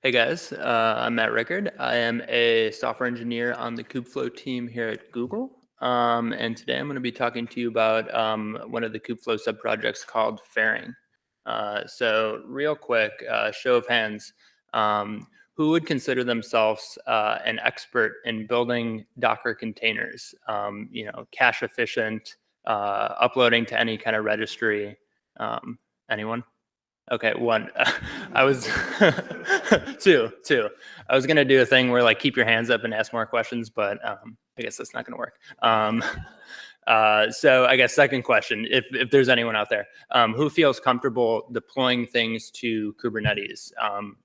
Hey guys, I'm Rickard. I am a software engineer on the Kubeflow team here at Google. And today I'm going to be talking to you about one of the Kubeflow subprojects called fairing. So real quick, show of hands, who would consider themselves an expert in building Docker containers, cache efficient, uploading to any kind of registry? Anyone? Okay, one. I was two. I was gonna do a thing where like keep your hands up and ask more questions, but I guess that's not gonna work. So I guess second question, if there's anyone out there who feels comfortable deploying things to Kubernetes,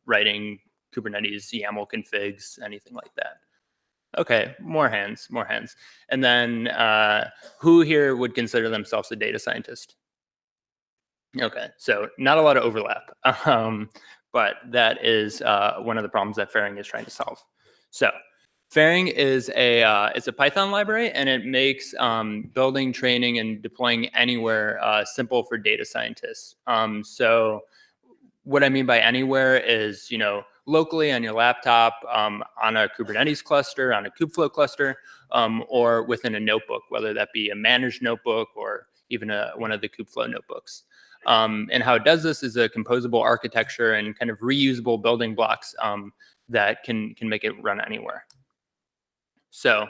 writing Kubernetes YAML configs, anything like that. Okay, more hands. And then who here would consider themselves a data scientist? Okay, so not a lot of overlap, but that is one of the problems that fairing is trying to solve. So fairing is it's a Python library, and it makes building, training, and deploying anywhere simple for data scientists. So what I mean by anywhere is, locally on your laptop, on a Kubernetes cluster, on a Kubeflow cluster, or within a notebook, whether that be a managed notebook or even one of the Kubeflow notebooks. And how it does this is a composable architecture and kind of reusable building blocks that can make it run anywhere. So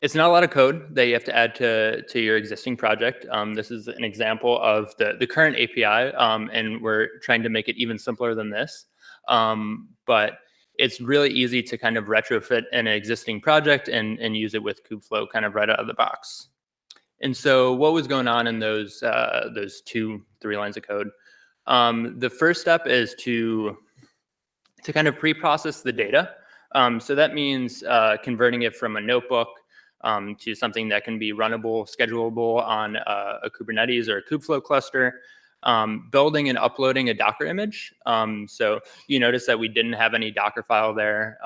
it's not a lot of code that you have to add to your existing project. This is an example of the current API, and we're trying to make it even simpler than this. But it's really easy to kind of retrofit an existing project and use it with Kubeflow kind of right out of the box. And so what was going on in those 2-3 lines of code? The first step is to kind of pre-process the data. So that means converting it from a notebook to something that can be runnable, schedulable on a Kubernetes or a Kubeflow cluster, building and uploading a Docker image. So you notice that we didn't have any Docker file there.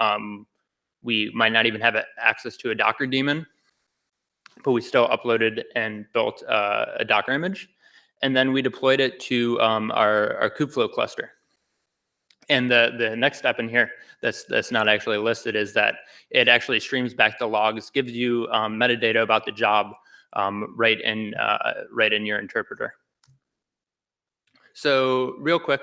We might not even have access to a Docker daemon, but we still uploaded and built a Docker image. And then we deployed it to our Kubeflow cluster. And the next step in here that's not actually listed is that it actually streams back the logs, gives you metadata about the job right in your interpreter. So real quick,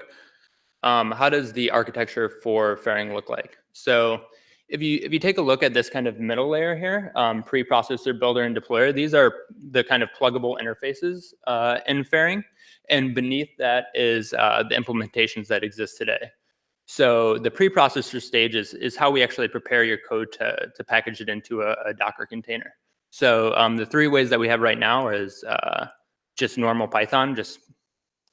how does the architecture for fairing look like? So if you take a look at this kind of middle layer here, preprocessor, builder, and deployer, these are the kind of pluggable interfaces in fairing. And beneath that is the implementations that exist today. So the preprocessor stage is how we actually prepare your code to package it into a Docker container. So the 3 ways that we have right now is just normal Python, just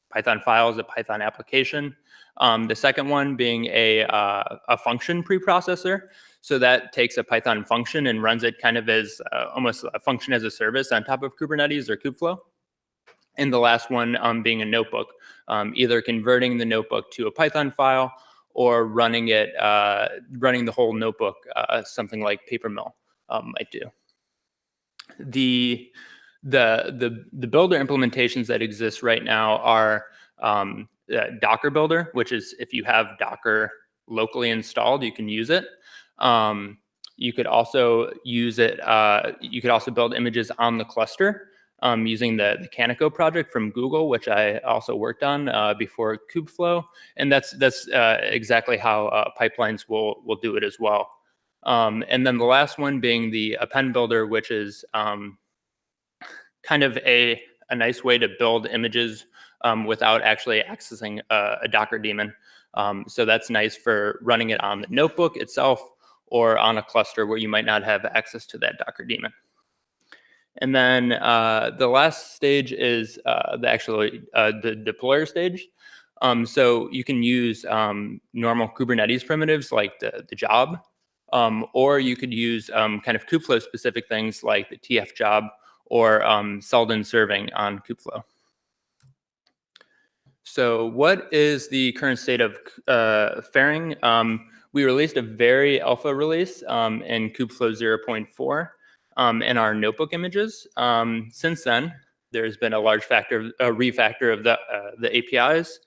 Python files, a Python application. The second one being a function preprocessor. So that takes a Python function and runs it kind of as almost a function as a service on top of Kubernetes or Kubeflow. And the last one being a notebook, either converting the notebook to a Python file or running the whole notebook, something like Papermill might do. The builder implementations that exist right now are Docker builder, which is if you have Docker locally installed, you can use it. You could also use it. You could also build images on the cluster using the Canico project from Google, which I also worked on before Kubeflow, and that's exactly how pipelines will do it as well. And then the last one being the append builder, which is kind of a nice way to build images without actually accessing a Docker daemon. So that's nice for running it on the notebook itself or on a cluster where you might not have access to that Docker daemon. And then the last stage is the deployer stage. So you can use normal Kubernetes primitives like the job, or you could use kind of Kubeflow specific things like the TF job or Selden serving on Kubeflow. So what is the current state of fairing? We released a very alpha release in Kubeflow 0.4 in our notebook images. Since then, there's been a large refactor of the APIs.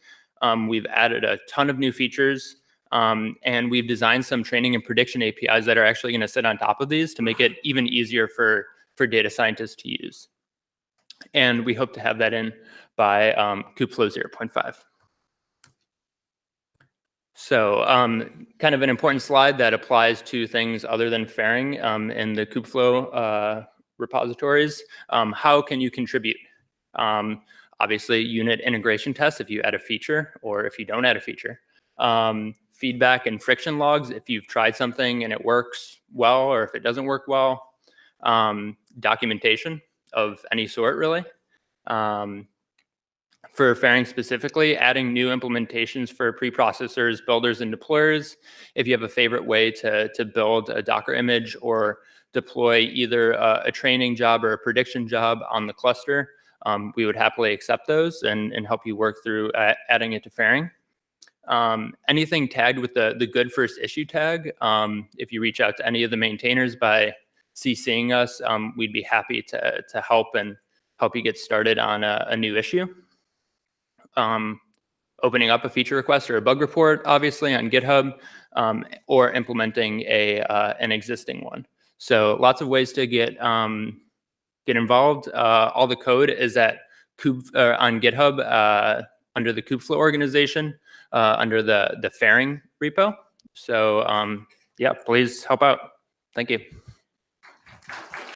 We've added a ton of new features. And we've designed some training and prediction APIs that are actually going to sit on top of these to make it even easier for data scientists to use. And we hope to have that in by Kubeflow 0.5. So kind of an important slide that applies to things other than fairing in the Kubeflow repositories. How can you contribute? Obviously, unit integration tests if you add a feature or if you don't add a feature. Feedback and friction logs if you've tried something and it works well or if it doesn't work well. Documentation of any sort, really. For fairing specifically, adding new implementations for preprocessors, builders, and deployers. If you have a favorite way to build a Docker image or deploy either a training job or a prediction job on the cluster, we would happily accept those and help you work through adding it to fairing. Anything tagged with the good first issue tag, if you reach out to any of the maintainers by CCing us, we'd be happy to help and help you get started on a new issue. Opening up a feature request or a bug report, obviously, on GitHub, or implementing an existing one. So lots of ways to get involved. All the code is on GitHub under the Kubeflow organization, under the fairing repo. So yeah, please help out. Thank you.